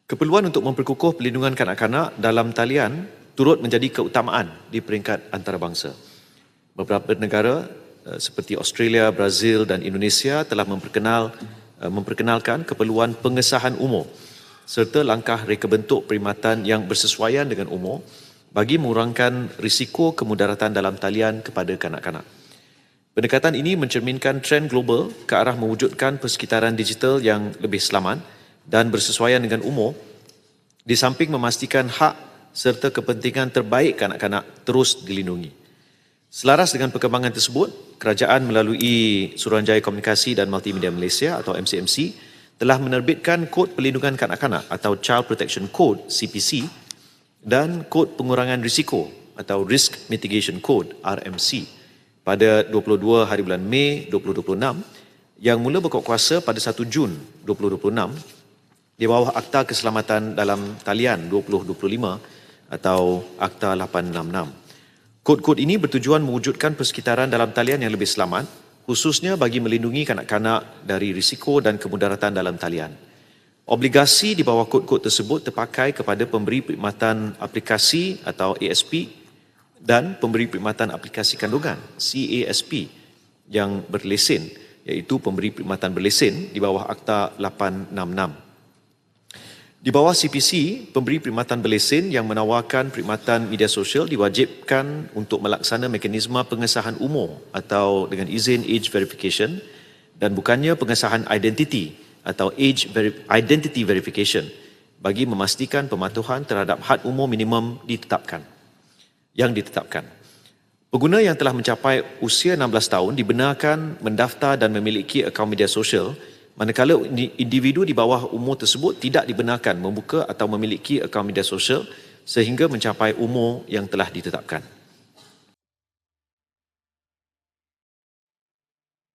Keperluan untuk memperkukuh pelindungan kanak-kanak dalam talian turut menjadi keutamaan di peringkat antarabangsa. Beberapa negara seperti Australia, Brazil dan Indonesia telah memperkenalkan keperluan pengesahan umur serta langkah reka bentuk perkhidmatan yang bersesuaian dengan umur bagi mengurangkan risiko kemudaratan dalam talian kepada kanak-kanak. Pendekatan ini mencerminkan trend global ke arah mewujudkan persekitaran digital yang lebih selamat dan bersesuaian dengan umur, di samping memastikan hak serta kepentingan terbaik kanak-kanak terus dilindungi. Selaras dengan perkembangan tersebut, kerajaan melalui Suruhanjaya Komunikasi dan Multimedia Malaysia atau MCMC telah menerbitkan Kod Perlindungan Kanak-kanak atau Child Protection Code CPC dan Kod Pengurangan Risiko atau Risk Mitigation Code RMC pada 22 hari bulan Mei 2026 yang mula berkuat kuasa pada 1 Jun 2026 di bawah Akta Keselamatan dalam Talian 2025 atau Akta 866. Kod-kod ini bertujuan mewujudkan persekitaran dalam talian yang lebih selamat, khususnya bagi melindungi kanak-kanak dari risiko dan kemudaratan dalam talian. Obligasi di bawah kod-kod tersebut terpakai kepada pemberi perkhidmatan aplikasi atau ASP dan pemberi perkhidmatan aplikasi kandungan CASP yang berlesen, iaitu pemberi perkhidmatan berlesen di bawah Akta 866. Di bawah CPC, pemberi perkhidmatan berlesen yang menawarkan perkhidmatan media sosial diwajibkan untuk melaksana mekanisme pengesahan umur atau dengan izin age verification dan bukannya pengesahan identiti atau identity verification bagi memastikan pematuhan terhadap had umur minimum ditetapkan. Pengguna yang telah mencapai usia 16 tahun dibenarkan mendaftar dan memiliki akaun media sosial, manakala individu di bawah umur tersebut tidak dibenarkan membuka atau memiliki akaun media sosial sehingga mencapai umur yang telah ditetapkan.